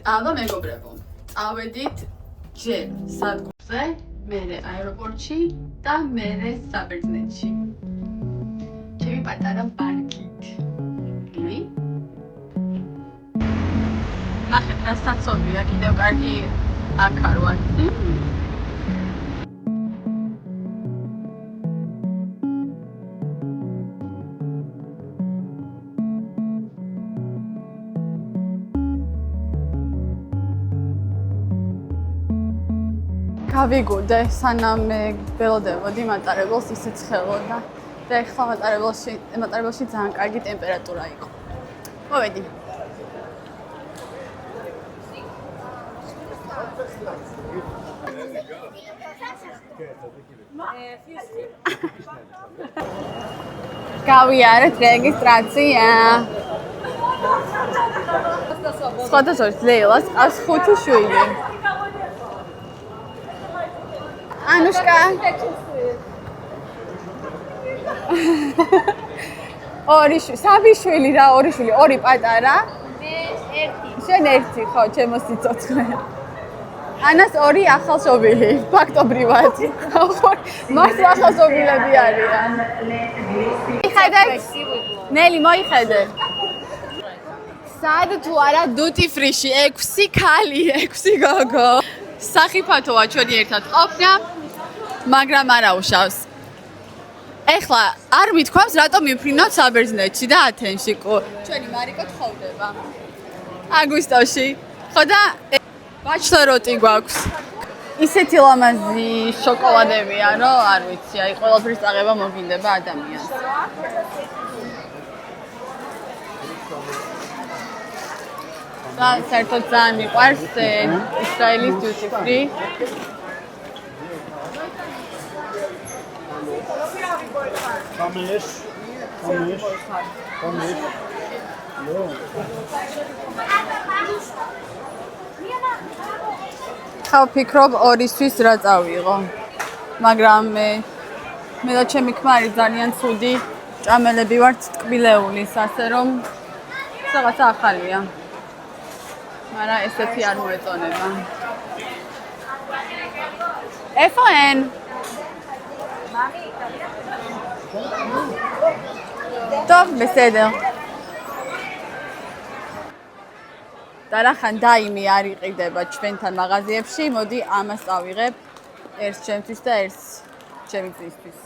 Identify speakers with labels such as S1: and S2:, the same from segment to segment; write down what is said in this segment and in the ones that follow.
S1: აბა მეგობრებო, წავედით ჯერ სადგურზე, მერე აეროპორტში და მერე საბერძნეთში. ჩემი პატარა ბარკით. ნახეთ, რა საცობია, კიდევ კარგი აქ არ ვარ. გავიგულდე, სანამ მე ველოდებოდი მატარებელს ისიც ხელოდა და ეხლა მატარებელში ძალიან კარგი ტემპერატურა იყო. მოვედი. გავიარეთ რეგისტრაცია. სხვადასხვა ლეილას ყავს 5 შვილი. Anushka. სამი შვილი რა, ორი შვილი, ორი პატარა.
S2: მე ერთი.
S1: შენ ერთი, ხო, ჩემო სიცოცხლე. ანას ორი ახალშობილი, ფაქტობრივად. მართლა ახალშობილები არიან. მიხედეთ? ნელი, მოიხედე. სად თუ არა დუტი ფრიში 6 ქალი, 6 გოგო. სახიფათოა ჩვენი ერთად ყოფნა, მაგრამ არა უშავს. ეხლა არ მithქვამს, რატომ მიფრინავთ საბერძნეთში და ათენში. ჩვენი მარიკო თხოვდება. აგვისტოში. ხო და ბაჩლოროტი გვაქვს. ისეთი ლამაზი შოკოლადებია, რომ არ ვიცი, აი ყველაფრის წაღება მოგინდება ადამიანს. და საერთოდ ძალიან მიყვარს ისრაელის duty free. ხა ვფიქრობ ორისთვის რა წავიღო. მაგრამ მე და ჩემი ქმარი ძალიან ცუდი ჭამელები ვართ ტკბილეულის, ასე რომ რაღაცა ახალია. მაგრამ ესეთი არ მოეწონება. FN. טוב, בסדר. დარახან დაიმი არ იყიდება ჩვენთან მაღაზიებში, მოდი ამას წავიღებ. ერთს ჩემთვის და ერთს ჩემი ძისთვის.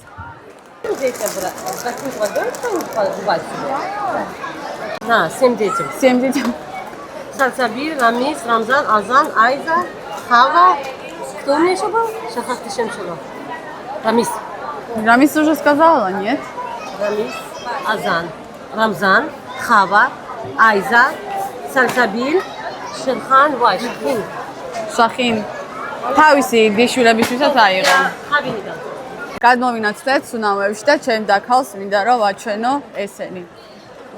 S3: Да, 7 детей.
S1: 7 детей.
S3: Сальсабиль, Рамис, Рамзан, Азан, Айза, Хава. Кто у меня еще был? Сейчас ты чем шел? Рамис.
S1: Рамис уже сказала, нет?
S3: Рамис, Азан, Рамзан, Хава, Айза, Сальсабиль, Шерхан, Вай, Шахин.
S1: Шахин. თავისი დიშვილებისთვისაც აიღო.
S3: Хавинида.
S1: გადმოვინაცდეთ სუნამებში და ჩემ დაქალს მინდა რომ ვაჩვენო ესენი.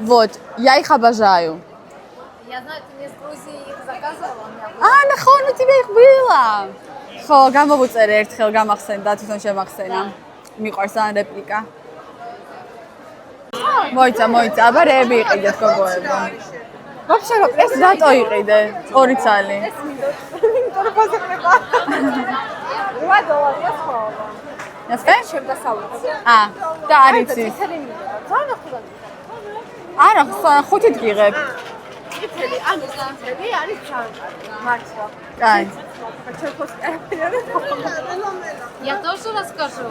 S1: Вот, я их обожаю.
S2: Я знаю, ты мне с Грузии их заказывала, у меня
S1: А, נכון, у тебя их было. ხო, გამოვუწერე ერთხელ გამახსენდა, თვითონ შემახსენა. მიყვარს ამ რეპლიკა. მოიცა, აბა რეები იყიდეთ გოგოებო. Вообще, ეს დატო იყიდე, 2 წალი.
S2: Მინდა პოზინება. $2 ხოლმე.
S1: ნახე?
S2: შემდასავლეთზე.
S1: და არ იცის.
S2: ძალიან ახლა.
S1: არა, 5-ით გიღებ.
S2: წითელი, ანუ წითელი არის ძალიან მართლა.
S1: კაი.
S2: Я тоже расскажу.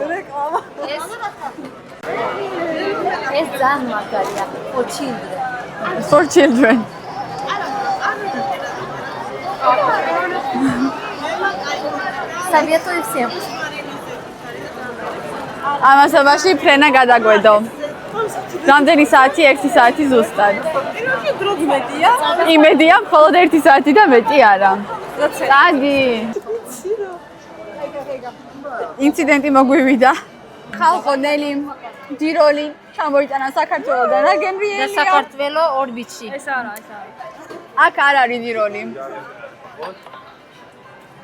S2: ეს ძალიან მაგარია. For children.
S1: For children.
S2: Советую всем.
S1: ამასობაში ფრენა გადაგვედო. რამდენი საათი? 1 საათი ზუსტად. იმედია, მხოლოდ 1 საათი და მეტი არა. წადი. ინციდენტი მოგვივიდა. ხალხო ნელი დიროლი ჩამოიტანა საქართველოდან. რა გემრიელია.
S2: საქართველო ორბიტში. ეს არა.
S1: აქ არ არის დიროლი.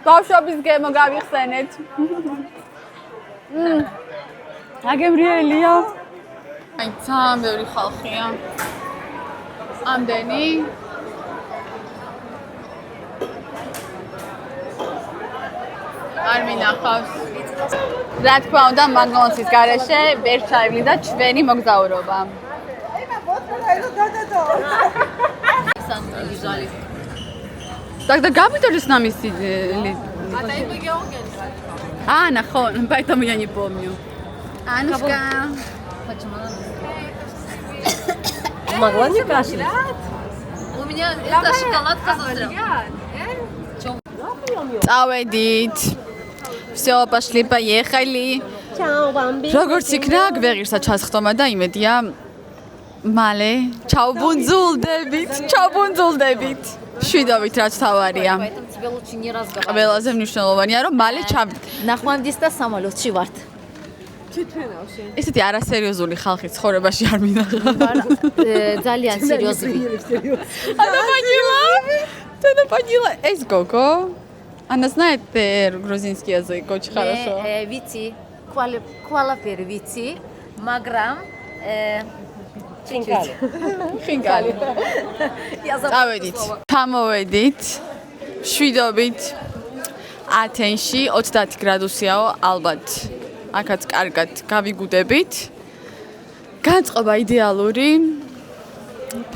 S1: ბავშვობის გემო გავიხსენეთ. რა გემრიელია. აი, ძალიან ბევრი ხალხია. ამდენი. არ მინახავს. რა თქმა უნდა, მაგნოლსის გარეშე ვერ ჩაივლიდა ჩვენი მოგზაურობა. Так, да габитолис нам сидели.
S2: А дай мы Георгиан.
S1: А, нахон, поэтому я не помню. Анушка.
S3: Могла не кашлять?
S2: У меня это шоколадка застряла.
S1: წავედით. Всё, пошли, поехали.
S3: Чао, бамби.
S1: როგორც იქნა, გვეღირსა ჩასხდომა და იმედია მალე ჩავბუნძულდებით. შვიდობით რაც თავარია.
S2: Поэтому тебе лучше не разговаривать.
S1: ყველაზე მნიშვნელოვანია, რომ მალე
S2: ნახვამდის და სამოლოთში ვართ.
S1: ესეთი არასერიოზული ხალხი ცხოვრებაში არ მინახა.
S2: ძალიან სერიოზული.
S1: Она поняла. Эс Гого. Она знает грузинский язык очень хорошо.
S2: ვიცი, ყველაფერი ვიცი, მაგრამ
S3: Чинкали.
S1: ხინკალი. წავედით. ჩამოვედით. შვიდობით. ათენში 30 გრადუსიაო ალბათ. აქაც კარგად გავიგუდებით. განწყობა იდეალური.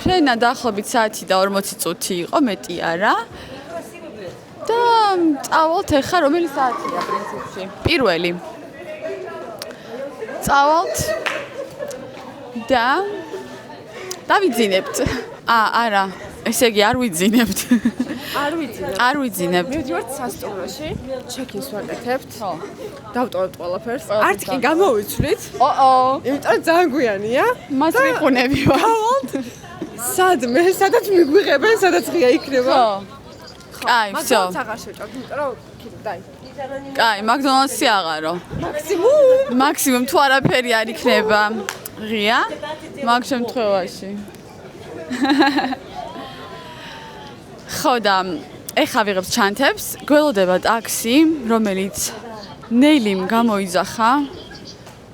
S1: ფრენა დაახლოებით საათი და 40 წუთი იყო, მეტი არა. და წავალთ ახლა რომელი საათია პრინციპში? პირველი. წავალთ და დავიძინებთ. არა, ესე იგი არ ვიძინებთ. არ ვიძინებთ.
S4: მივდივართ სასტუმროში, ჩეკინს ვაკეთებთ.
S1: ხო.
S4: დავტოვებთ ყველაფერს. არც კი გამოვიცვლით.
S1: ოო,
S4: იმიტომ ძალიან გვიანია.
S1: მას ვიყუნები ვარ.
S4: გავალთ. სადმე, სადაც მიგვიღებენ, სადაც ღია იქნება.
S1: ხო. კაი, всё.
S4: მაგალითად აღარ შევჭავთ, იმიტომ რომ დაი.
S1: კაი, მაგდონალდსი აღარო. მაქსიმუმ თუ არაფერი არ იქნება ღია, მაგ შემთხვევაში. ხო და ეხა ვიღებს ჩანთებს, გველოდება ტაქსი, რომელიც ნეილიმ გამოიძახა,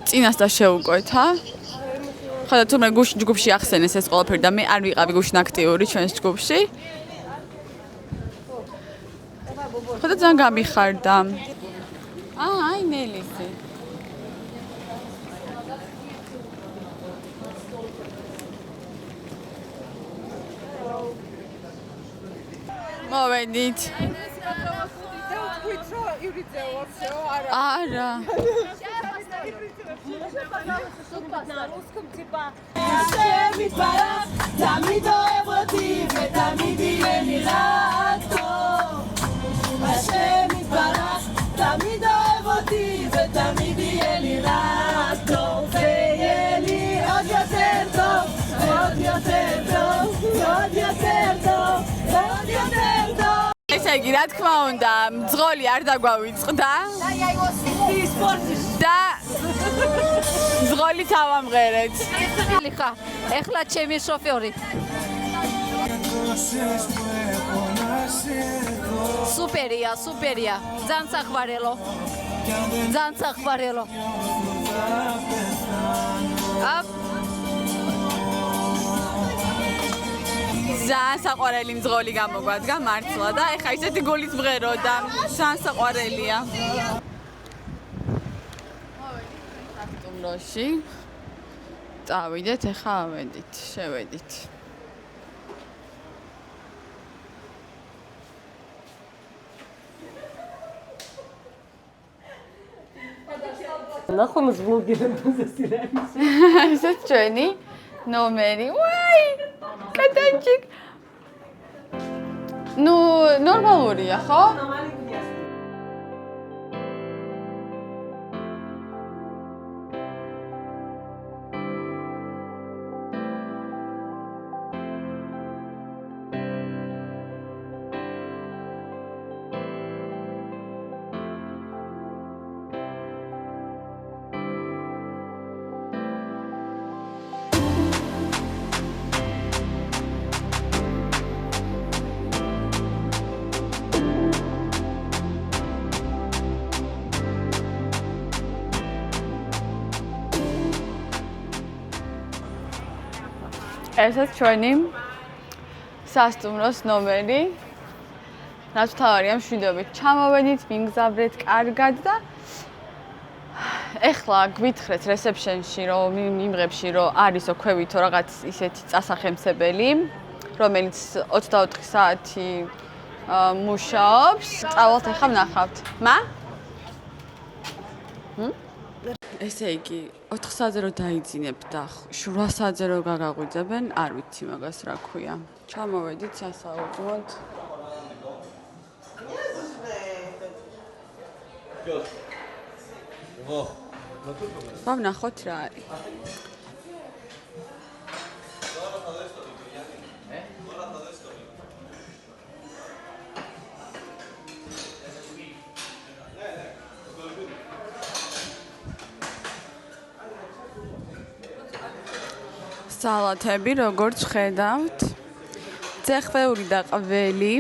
S1: წინას და შეუკვეთა. ხო და თუმცა ჯგუფში ახსენეს ეს ყველაფერი და მე არ ვიყავი გუშინ აქტიური ჩვენს ჯგუფში. ხო და ძალიან გამიხარდა. აი ნელისი. მოვედით. არა. ესე იგი, რა თქმა უნდა, მძღოლი არ დაგვავიწყდა. და მძღოლი თავამღერეთ.
S2: ხა, ეხლა ჩემი შოფიორი. სუპერია, სუპერია. ძალიან სახვარელო. ძალიან სახვარელო. აპ
S1: ძალიან საყვარელი მძღოლი გამოგვადგა მართლა და ეხა ისეთი გულით მღერო და ძალიან საყვარელია. სტუმროში წავიდეთ, ეხა ავედით, შევედით.
S3: ნახოს ბლოგერებზე სირანის.
S1: ესეც ჩვენი ნომერი. ვაი! კატანჩიკ. ნუ ნორმალურია, ხო? ესაც ჩვენი სასტუმროს ნომერი რაც თავარია მშვიდობით ჩამოვედით, ვიმგზავრეთ კარგად და ეხლა გვითხრეთ რეცეპშენში, რომ მიმღებში, რომ არისო ქვევითო რაღაც ისეთი წასახემსებელი, რომელიც 24 საათი მუშაობს. წავალთ ახლა ვნახავთ. მა? ესე იგი 4 საათზე რო დაიძინებ და 8 საათზე რო გაგაღვიძებენ, არ ვიცი მაგას რა ქვია. ჩამოვედით სასაუბროდ. ვნახოთ რა არის. სალათები როგორც ხედავთ, წეხვეული და ყველი.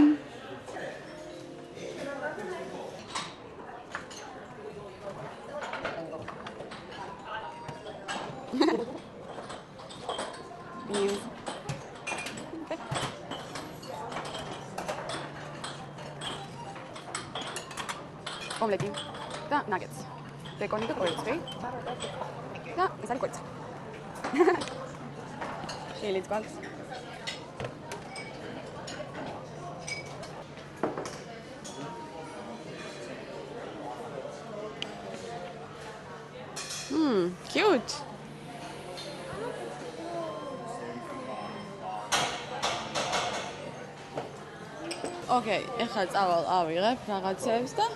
S1: ომლეტი და ნაგეტს. ბეკონი და კვერცხი. და ეს არის კვერცხი. შილიც გვაქვს. Cute. Okay, ეხლა წავალ ავიღებ რაღაცებს და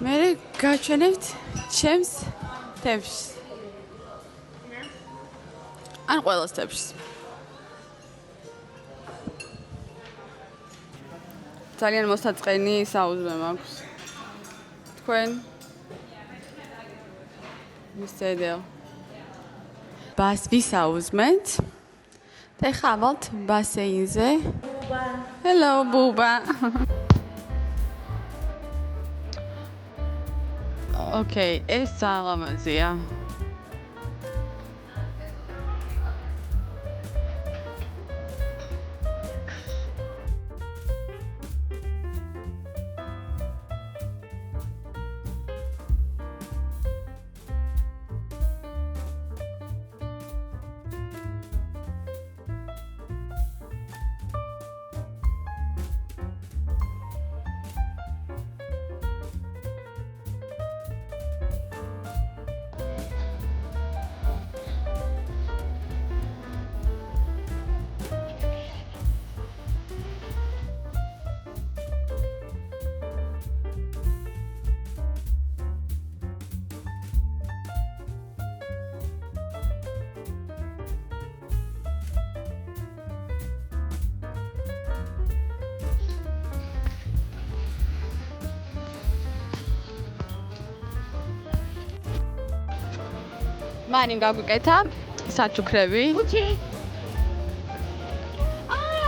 S1: მე გაჩვენებთ ჩემს თევზს. ან ყველას თევზს. ძალიან მოსაწყენი საუზმე მაქვს. თქვენ მისცედელ. ბას ვისაუზმეთ. და ეხლა ავალთ ბასეინზე. Hello, Buba. Okay, ეს საღამოზია. მანიმ გაგვიკეთა საჩუქრები.
S2: Uchi.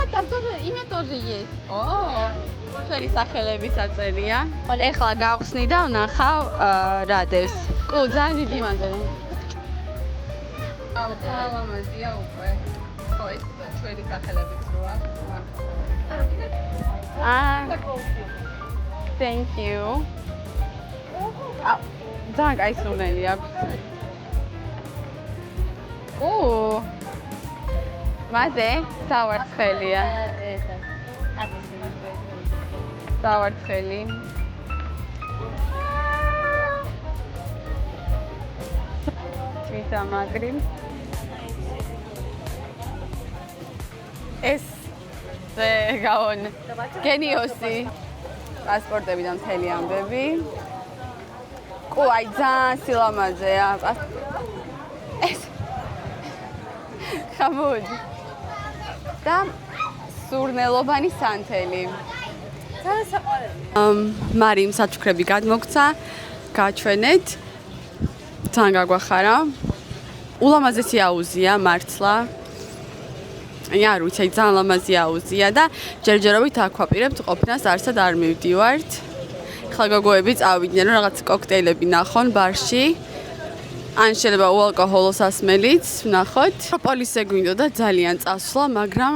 S1: Tampoco ime тоже есть. ჩვენი სახელების აწერია. ეხლა გავხსნი და ვნახავ რა დევს. ძალიან დიდი მადლობა. ლამაზია უკვე. ხო, ეს ჩვენი სახელებიც როა. Thank you. ძალიან კაი სუნელი აქვს. მაზე სავარცხელია. სავარცხელი. თვითამაგრი. ეს გავონ გენიოსი. პასპორტები და მთელი ამბები. აი ძალიან სილამაზეა. ეს ხამოდი. და სურნელობანი სანთელი.
S2: ძალიან საყვარელი.
S1: მარიმ საჩუქრები გადმოგცა, გაჩვენეთ. ძალიან გაგვახარა. ულამაზესი აუზია მართლა. არ ვიცი, ძალიან ლამაზი აუზია და ჯერჯერობით აქვაპირებთ ყოფნას არსად არ მივდივართ. ხლა გოგოები წავიდნენ რომ რაღაც კოქტეილები ნახონ ბარში. ან შეიძლება უალკოჰოლო სასმელიც ვნახოთ. პროპოლისე გვინდოდა ძალიან წასვლა, მაგრამ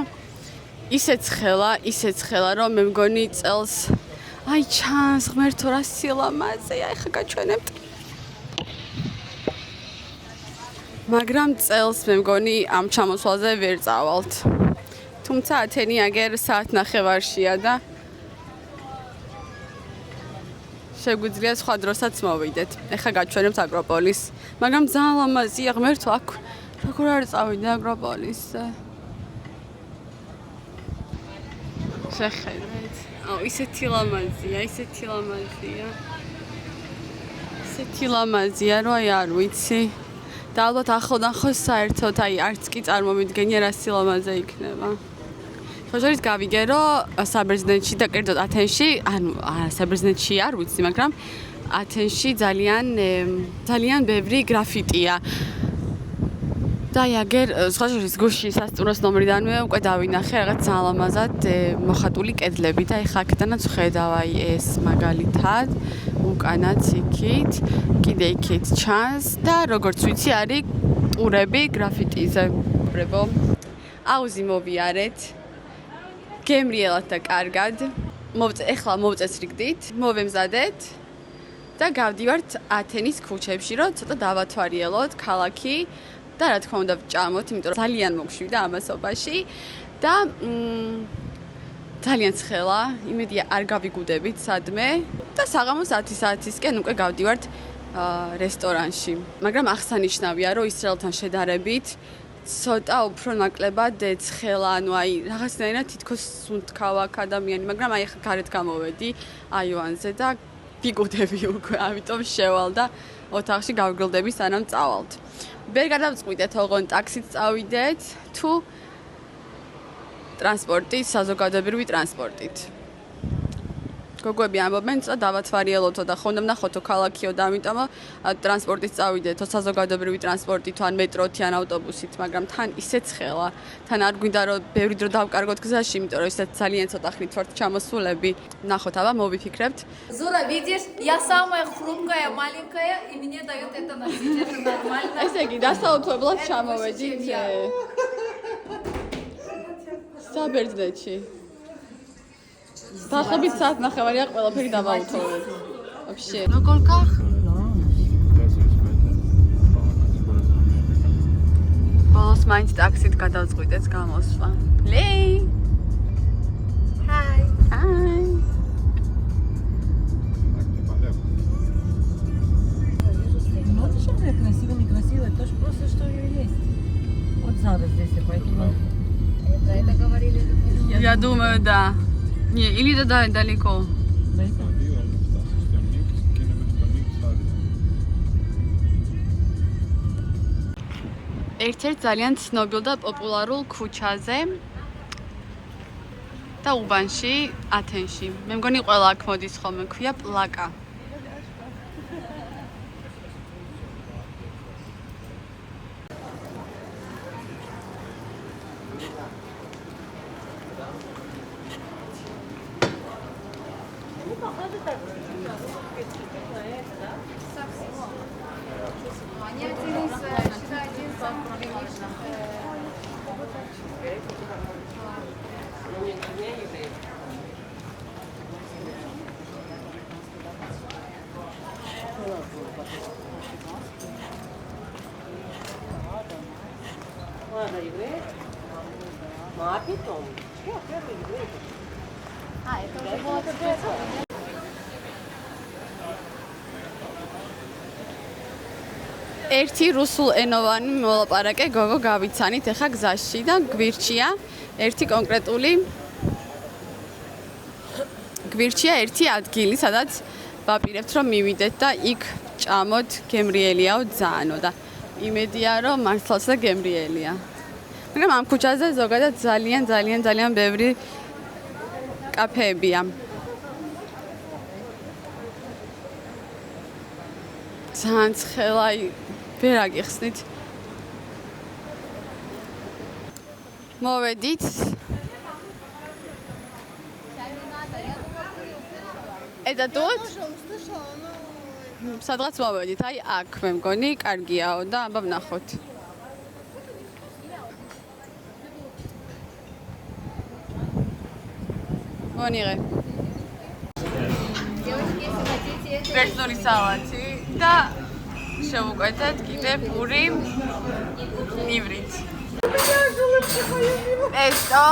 S1: ისეთ ხელა, რომ მე მგონი წელს აი ჩანს ღმერთო რა სილამაზეა, ეხა გაჩვენებთ. მაგრამ წელს მე მგონი ამ ჩამოსვლაზე ვერ წავალთ. თუმცა ათენი აგერ საათნახევარშია და შეგვიძლია სხვა დროსაც მოვიდეთ. ეხა გაჩვენებთ აკროპოლის. მაგრამ ძალიან ლამაზია ღმერთო აქ როგორ არ წავიდე აკროპოლისზე. შეხედეთ. აუ ისეთი ლამაზია. ისეთი ლამაზია, რომ აი არ ვიცი. და ალბათ ახლოდანხოს საერთოდ აი არც კი წარმომიდგენია რა სილამაზე იქნება. ხოჟორის გავიგე რომ საბერძნეთში და კერძოდ ათენში, ანუ საბერძნეთში არ ვიცი, მაგრამ ათენში ძალიან ბევრი გრაფიტია. და აი აგერ ხოჟორის გუშინ სასტუმროს ნომრიდანვე უკვე დავინახე რაღაც ძალიან ლამაზად მოხატული კედლები და ეხა აქედანაც ხედავ აი ეს მაგალითად უკანაც იქით, კიდე იქით ჩანს და როგორც ვიცი არის ტურები გრაფიტიზე. აუზი მოვიარეთ. გემრიელად და კარგად. ეხლა მოვწესრიგდით, მოვემზადეთ და გავდივართ ათენის ქუჩებში, რომ ცოტა დავათვალიეროთ ქალაქი და რა თქმა უნდა ვჭამოთ, იმიტომ რომ ძალიან მოგშვიდა ამასობაში და ძალიან ცხელა, იმედია არ გავიგუდებით სადმე და საღამოს 10 საათისკენ უკვე გავდივართ რესტორანში. მაგრამ აღსანიშნავია, რომ ისრაელთან შედარებით ცოტა უფრო ნაკლებად ცხელა, ანუ აი რაღაცნაირად თითქოს სუნთქავ აქ ადამიანი, მაგრამ აი ახლა გარეთ გამოვედი აივანზე და ვიგუდები უკვე, ამიტომ შევალ და ოთახში გავგრილდები სანამ წავალთ. ვერ გადავწყვიტეთ ოღონდ ტაქსით წავიდეთ თუ ტრანსპორტით, საზოგადოებრივი ტრანსპორტით. გოგოები ამბობენ, წა დავათვალიეროთო და ხომ ვნახოთო ქალაქიო და ამიტომ ტრანსპორტით წავიდეთო, საზოგადოებრივი ტრანსპორტით ან მეტროთი ან ავტობუსით, მაგრამ თან ისეთ ცხელა, თან არ გვინდა რომ ბევრი დრო დავკარგოთ გზაში, იმიტომ რომ ისეთ ძალიან ცოტა ხნით ვართ ჩამოსულები. ნახოთ, აბა მოვიფიქრებთ.
S2: Зура, видишь, я самая хрупкая, маленькая, и мне дают это носить, это нормально.
S1: ესე იგი, დასაუთებლად ჩამოვედით საბერძნეთში. დაახლოებით საათნახევარია ყველაფერი დავაუთოვეთ. Вообще. Ну сколько? ბოლოს მაინც ტაქსით გადავწყვიტეთ გამოსვლა. ლეი.
S2: Hi.
S1: Hi.
S3: Ну, что же красиво, некрасиво, это же просто что ее есть. Вот надо здесь, поэтому...
S2: Про это говорили.
S1: Я думаю, да. Не, или далеко. ერთ-ერთ ძალიან ცნობილ და პოპულარულ ქუჩაზე და უბანში, ათენში. მე მგონი ყველა აქ მოდის ხოლმე, ქვია პლაკა.
S2: Они один из, сюда один из самых приличных.
S3: Ладно, евреи. Ну, а потом? Что, первый еврей?
S2: Это уже было специально.
S1: ერთი რუსულ ენოვანი მოლაპარაკე გოგო გავიცანით ეხა გზაში და გვირჩია ერთი კონკრეტული ერთი ადგილი, სადაც ვაპირებთ რომ მივიდეთ და იქ ჭამოთ, გემრიელიაო ძალიანო და იმედია რომ მართლაც და გემრიელია. მაგრამ ამ ქუჩაზე ზოგადად ძალიან ბევრი კაფეებია. ძალიან ცხელა ვერ აგიხსნით. მოვედით. Это тут? სადღაც მოვედით, აი აქ მე მგონი კარგიაო და აბა ვნახოთ. მონიღე. ბერძნული სალათი და შევუკვეთეთ კიდე პური ივრით. პესტო.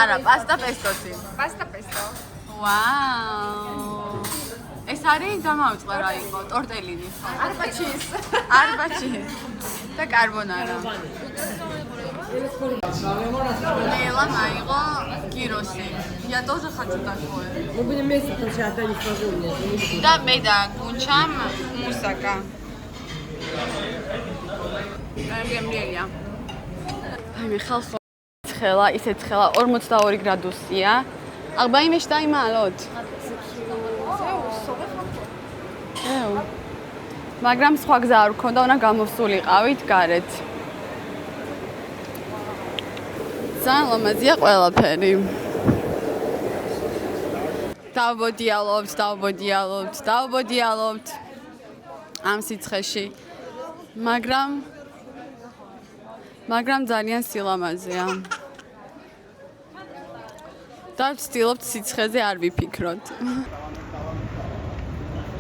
S1: არა, პასტა პესტოცი.
S2: Pasta pesto.
S1: ვაუ. ეს არის გამავიწყდა რა იყო, ტორტელინი.
S2: Arpachis.
S1: არბაჩის და კარბონარა. მელა მაიღო გიროსი. Я тоже хочу такое.
S3: Мы будем вместе, потому что одна не сложу у меня.
S1: და მე და გუნჩამ მუსაკა. გემრიელია. აი მე ხალხო ცხელა, ისე ცხელა 42 გრადუსია. აღბა იმეშ დაიმალოთ. ეუ. მაგრამ სხვა გზა არ გქონდა, უნდა გამოსულიყავით გარეთ. ძალიან ლამაზია ყველაფერი. დავბოდიალობთ ამ სიცხეში. მაგრამ ძალიან სილამაზეა. და ვცდილობთ სიცხეზე არ ვიფიქროთ.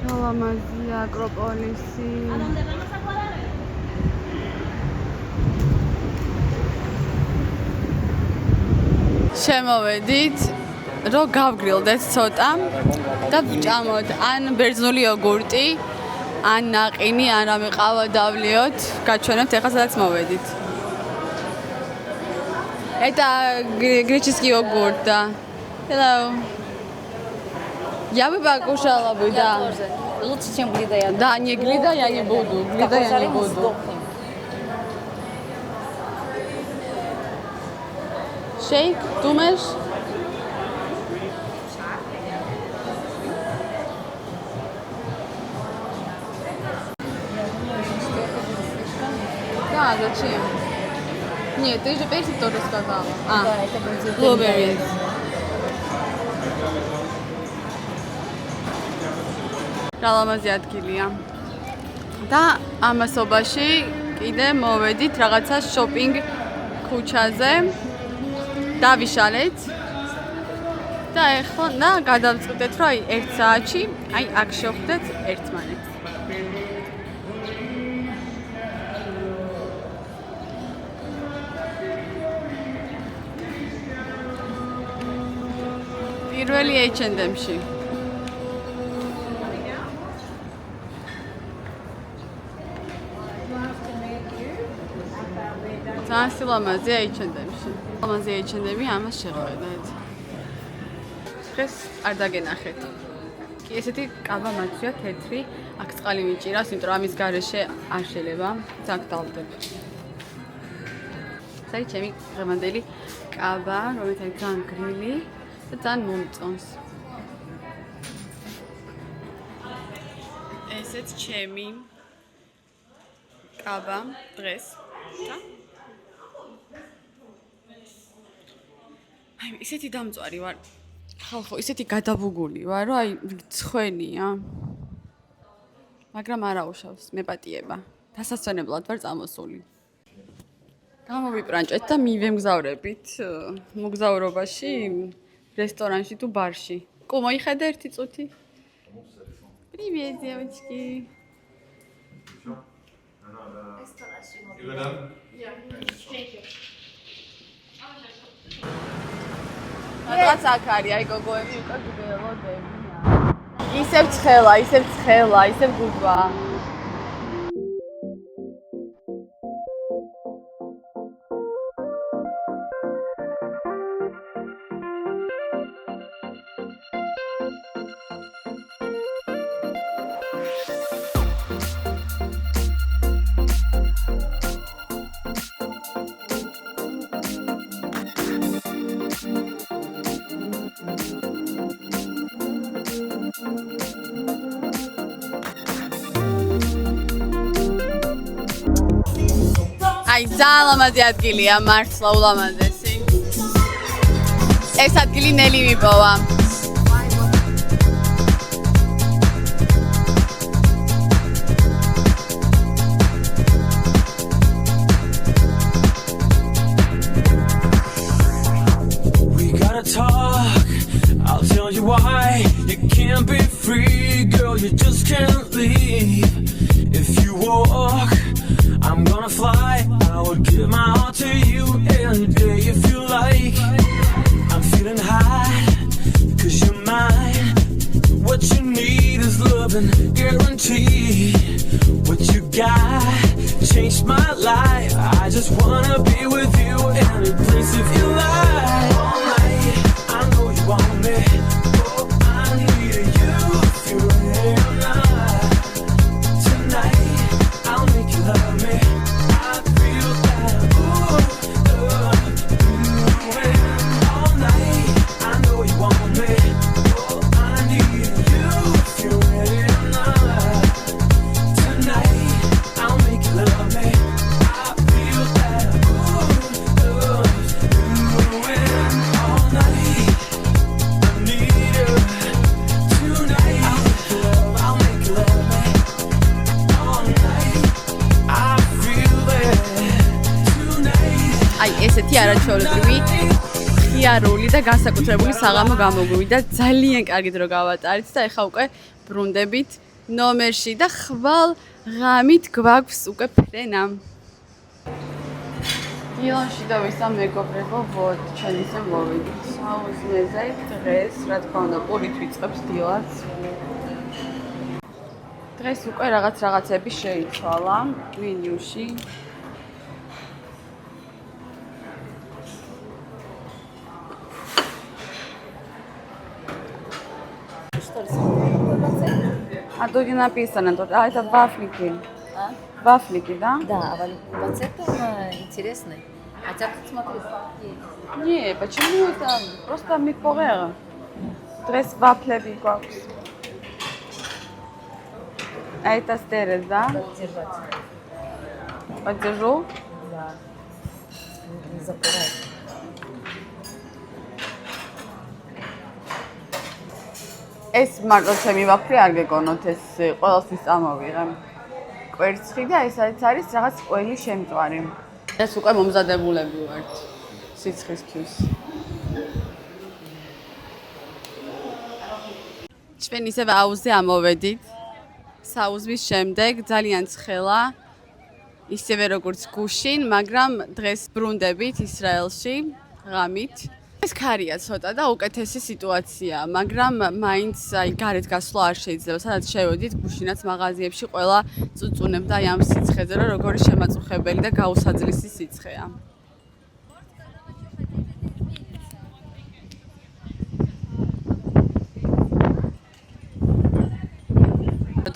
S1: ლამაზია აკროპოლისი. შემოვედით, რომ გავგრილდეთ ცოტა და ვჭამოთ ან ბერძნული იოგურტი, ან ნაყინი, ან რამე ყავა დავლიოთ, გაჩვენებთ ეხლა სადაც მოვედით. Это греческий йогурт, да. Hello. Я бы покушала бы, да.
S2: Лучше, чем глида я.
S1: Да, не глида я не буду. Глида я не буду. Шейк, думаешь? Да, зачем? Нет, ты же персик тоже сказала.
S2: Да, это будет.
S1: Blueberries. რა ლამაზი ადგილია. და ამასობაში კიდე მოვედით რაღაცა შოპინგ ქუჩაზე. დავიშალეთ. და ეხლა გადავწყვიტეთ, რომ აი 1 საათში აი აქ შევხვდეთ ერთმანეთს. პირველი H&M-ში. ძალიან სილამაზეა H&M-ში. ლამაზი H&M-ი ამას შევხედეთ. დღეს არ დაგენახეთ. კი ესეთი კაბა მაჩვია თეთრი, აქ წყალი მიჭირავს, იმიტომ რომ ამის გარეშე არ შეიძლება. ძალიან დავდებ. ეს არის ჩემი დღევანდელი კაბა, რომელიც არის ძალიან გრილი და ძალიან მომწონს. ესეც ჩემი კაბა დღეს. და აი ისეთი დამწვარი ვარ. ხალხო, ისეთი გადაბუგული ვარ, რომ აი ცხენია. მაგრამ არ აუშავს მეპატიება. დასასვენებლად ვარ წამოსული. გამოვიპრანჭეთ და მივემგზავრებით მოგზაურობაში, რესტორანში თუ ბარში. კუ მოიხედა ერთი წუთი? Привет, девочки. რაღაც აქ არის, აი გოგოები უკან გველოდები. ისევ ცხელა, ისევ გუგვა. აი ძალიან ლამაზი ადგილია, მართლა ულამაზესი. ეს ადგილი ნელი მიპოვა.
S5: We gotta talk. I'll tell you why you can't be free, girl, you just can't leave. If you walk, I'm gonna fly. I would give my heart to you any day if you like. I'm feeling high, cause you're mine. What you need is love and guarantee. What you got changed my life. I just wanna be with you any place if you like. All night, I know you want me. Oh, I need you if you're ready or not. Tonight, I'll make you love me. I feel that, all night, I know you want me. Oh, I need you if you're ready or not. Tonight, I'll make you love me. I feel that, all night. I need you tonight. I'll make you love me all night. I feel that tonight.
S1: აი ესეთი არაჩვეულებრივი ხიარული და განსაკუთრებული საღამო გამოგვივიდა ძალიან კარგით რო გავატარეთ და ეხა უკვე ბრუნდებით ნომერში და ხვალ ღამით გვაქვს უკვე ფრენა. ილონში და ვისამ მეგობრებო, ვოთ, ჩვენ ისე მოვიდით საუზმეზე დღეს, რა თქმა უნდა, პურით ვიწყებს დილაც. დღეს უკვე რაღაცები შეიცვალა მენიუში. А то не написано тут. А это вафлики.
S2: А?
S1: Вафлики, да?
S2: Да, а рецепт интересный. Хотя тут смотри, есть.
S1: Не, почему это? Просто микпорера. Трес вафлеби гокс. А это стерес, да?
S2: Поддержать.
S1: Поддержу?
S2: Да. Не запирай.
S1: ეს მარტო ჩემი ვაფლი არ გეკონოთ, ეს ყველასთვის წამოვიღე. კვერცხი და ეს არის რაღაც ყველი შემწვარი. ეს უკვე მომზადებულები ვართ სიცხისთვის. ჩვენ ისევ აუზზე ამოვედით. საუზმის შემდეგ ძალიან ცხელა, ისევე როგორც გუშინ, მაგრამ დღეს ბრუნდებით ისრაელში ღამით. ეს ქარია ცოტა და უკეთესი სიტუაცია, მაგრამ მაინც აი გარეთ გასვლა არ შეიძლება. სადაც შევედით, გუშინაც მაღაზიებში ყველა წუწუნებდა ამ სიცხეზე, რომ როგორი შემაწუხებელი და გაუსაძლისი სიცხეა.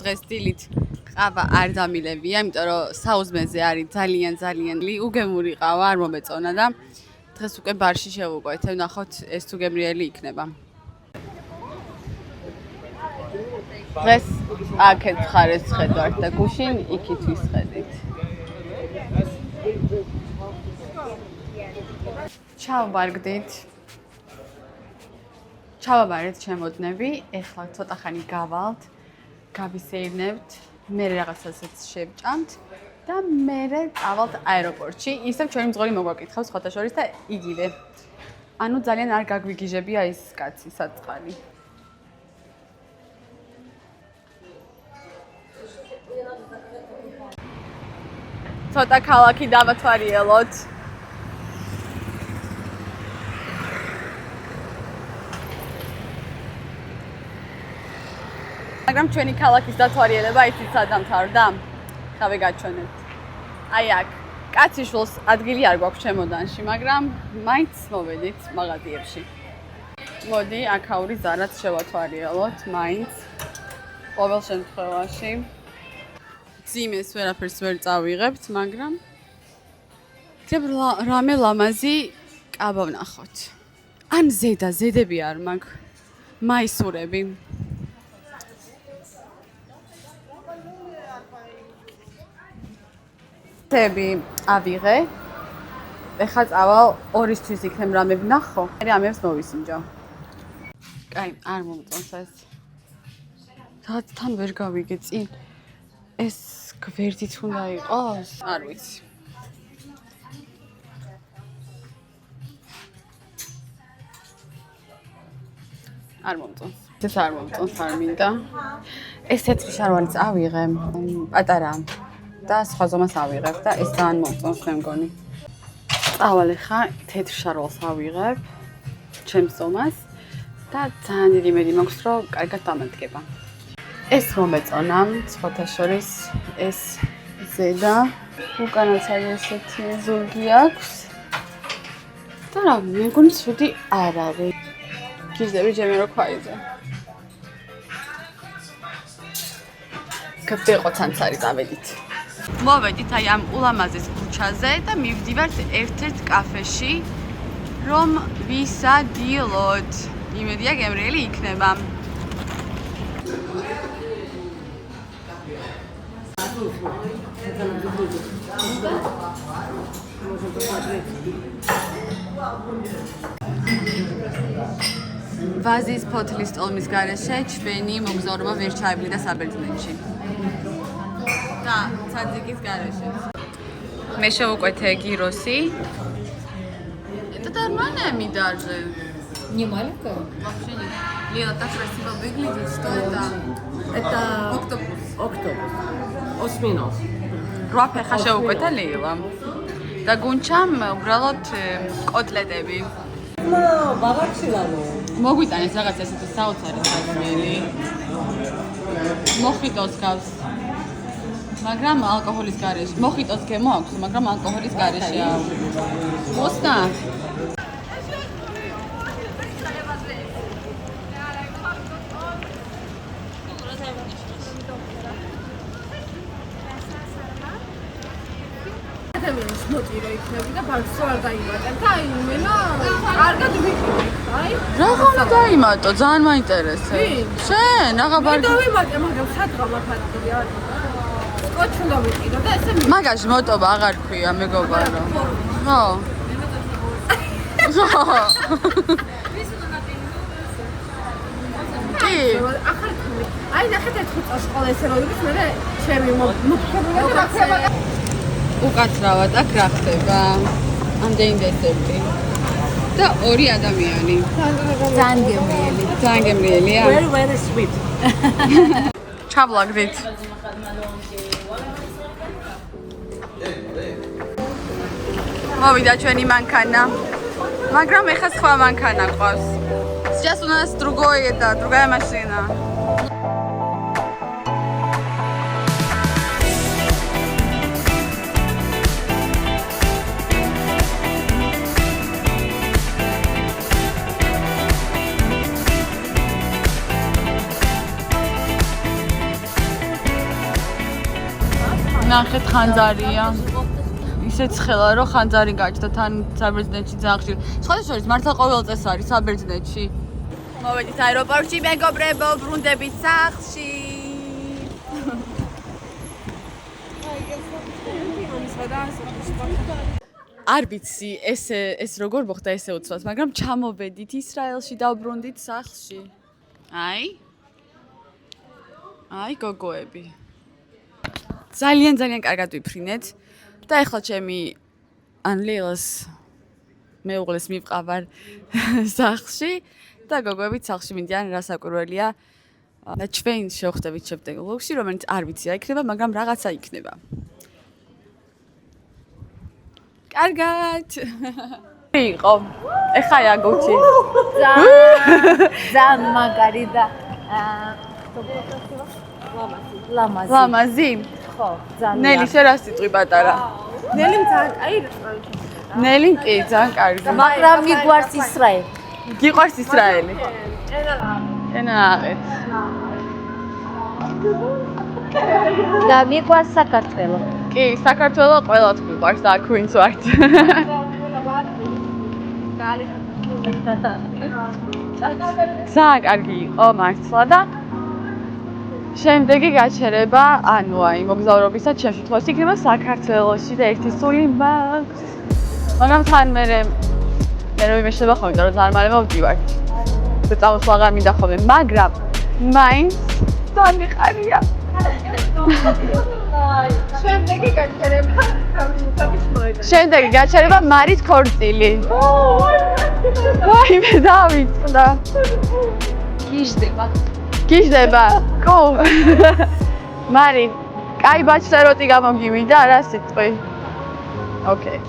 S1: დღეს დილით ყავა არ დამილებია, იმიტომ რომ საუზმეზე არის ძალიან უგემური ყავა, არ მომეწონა და დღეს უკვე ბარში შევუკვეთ, ვნახოთ ეს თუ გემრიელი იქნება. დღეს აქეთ ხარეს ხედავთ და გუშინ იქით ვისხედით. ჩავბარგდით. ჩავაბარეთ ჩემოდნები, ეხლა ცოტა ხანი გავალთ, გავისეირნებთ, მე რაღაცასაც შევჭამთ. და მერე წავალთ აეროპორტში. ისევ ჩვენი მძღოლი მოგვაკითხავს ხოთა შორის და იგივე. ანუ ძალიან არ გაგვიგიჟებია ის კაცი საწყალი. ცოტა ქალაქი დავათვალიეროთ. მაგრამ ჩვენი ქალაქის დათვალიერება იცით სად დამთავრდა? ხავე გაჩვენებთ. აი აქ, კაციშვილს ადგილი არ გვაქვს ჩემოდანში, მაგრამ მაინც მოვედით მაღაზიებში. მოდი, აქაური ზარაც შევათვალიეროთ, მაინც. ყოველ შემთხვევაში. ძიმეს ვერაფერს ვერ წავიღებთ, მაგრამ რამე ლამაზი კაბა ვნახოთ. ან ზედები არ მაქვს. მაისურები. თები ავიღე. ეხლა წავალ ორისთვის იქნებ რამე ვნახო. მე ამებს მოვისინჯო. კაი, არ მომწონს ეს. რაც თან ვერ გავიგე წინ. ეს გვერდით უნდა იყოს? არ ვიცი. არ მომწონს. ეს არ მომწონს, არ მინდა. ეს თეთრი შარვანიც ავიღე, პატარა და სხვა ზომას ავიღებ და ეს ძალიან მომწონს მე მგონი. წავალ ხა თეთრ შარვალს ავიღებ, ჩემს ზომას და ძალიან დიდი იმედი მაქვს, რომ კარგად დამადგება. ეს მომეწონა, სხვათა შორის ეს ზედა, უკანაც აი ესეთი ზურგი აქვს. და რა, მე მგონი ცუდი არ არის. გიჟდები ჯემი რო ქვაიზე. კაფე იყო ცანცარი წავედით. მოვედით აი ამ ულამაზეს ქუჩაზე და მივდივართ ერთ-ერთ კაფეში, რომ ვისადილოთ. იმედია გემრიელი იქნება. ვაზის ფოთლის ტოლმის გარეშე ჩვენი მოგზაურობა ვერ ჩაივლიდა საბერძნეთში. და ცაძიკის гარეშე. მე შევუკვეთე გიროსი. Это нормально даже.
S2: Не маленькая?
S1: Вообще нет. Лена, так красиво выглядит. Что это?
S3: Это
S1: Октопус.
S3: ოქტოპუს. ოსმინოს.
S1: 8 ფეხა შევუკვეთა ლეილა. და გუნჩამ უბრალოდ კოტლეტები.
S3: ბაღარჩილანო.
S1: მოგვიტანეს რაღაც ესეთი საოცარი საქმელი. მოხიტოს გავს. მაგრამ ალკოჰოლის გარეშე. მოხიტოს გემო აქვს, მაგრამ ალკოჰოლის გარეშეა. მოსნა.
S4: ადამიანის მოტივი იქნება და ბარცო არ დაიმატებ და აი მენა კარგად ვიყავი აი
S1: რა ხომ დაიმატო ძალიან მაინტერესებს შენ აღარ
S4: დავიმატე მაგრამ სადღა მაგათი არის სკოჩი უნდა ვიყიდო და ესე
S1: მაგაში მოტობა აღარ ქვია მეგობარო ხო კი
S4: ახალ აი ნახეთ ეს ხუთას ყოლა ესე რომ ის მე ჩემი მოხდება
S1: უკაცრავად აქ რა ხდება ამდენი დესერტი და ორი ადამიანი
S2: ძალიან გემრიელი.
S1: ძალიან გემრიელია
S3: Very sweet.
S1: ჩავლაგდით მოვიდა ჩვენი მანქანა მაგრამ ეხა სხვა მანქანა ყავს сейчас у нас другая машина ნახეთ ხანძარია ისეც ხელა რომ ხანძარი გაჩნდა თან საბერძნეთში ძალიან ხშირ სხვათა შორის მართლა ყოველ წელს არის საბერძნეთში მოვედით აეროპორტში მეგობრებო ბრუნდებით სახლში არ ვიცი ეს როგორ მოხდა ესე უცბად მაგრამ ჩამოვედით ისრაელში დავბრუნდით სახლში აი გოგოები ძალიან კარგად ვიფრინეთ და ეხლა ჩემი ან ლეილას მეუღლეს მივყავარ სახლში და გოგოებით სახლში მინდიან რასაკვირველია და ჩვენ შევხვდებით შემდეგ ლოგში რომელიც არ ვიცი რა იქნება მაგრამ რაღაცა იქნება კარგად იყო ეხა აგუჩი
S2: ძალიან მაგარი და
S1: ლამაზი
S2: ხო, ძალიან.
S1: ნელი შენ რა სიტყვი პატარა
S4: ნელი ძალიან კაი რესტორანი
S1: ნელი კი ძალიან კარგი
S2: მაგრამ მიგვარს ისრაელი.
S1: გიყვარს ისრაელი ენა აღეთ
S2: და მიგვარს საქართველო.
S1: კი საქართველო ყველა თქუყარს და ქვინს ვართ ძალიან კარგი იყო მართლა და შემდეგი გაჩერება ანუ აი მოგზაურობისა ჩემში თვალს იქნება საქართველოში და ერთი სული მაქვს მაგრამ თან მე ვიმეშება ხოლმე და რომ ძალიან მალე მოვდივარ და წავსვლა აღარ მინდა ხოლმე მაგრამ მაინც ძალიან მიყარია შემდეგი გაჩერება მარით ქორწილი ვაიმე დავიწყდა
S2: გიჟდება.
S1: გიჟდება? კო. მარი, კაი ბაჩლეროტი გამოგივიდა რა სიტყვი. ოკეი.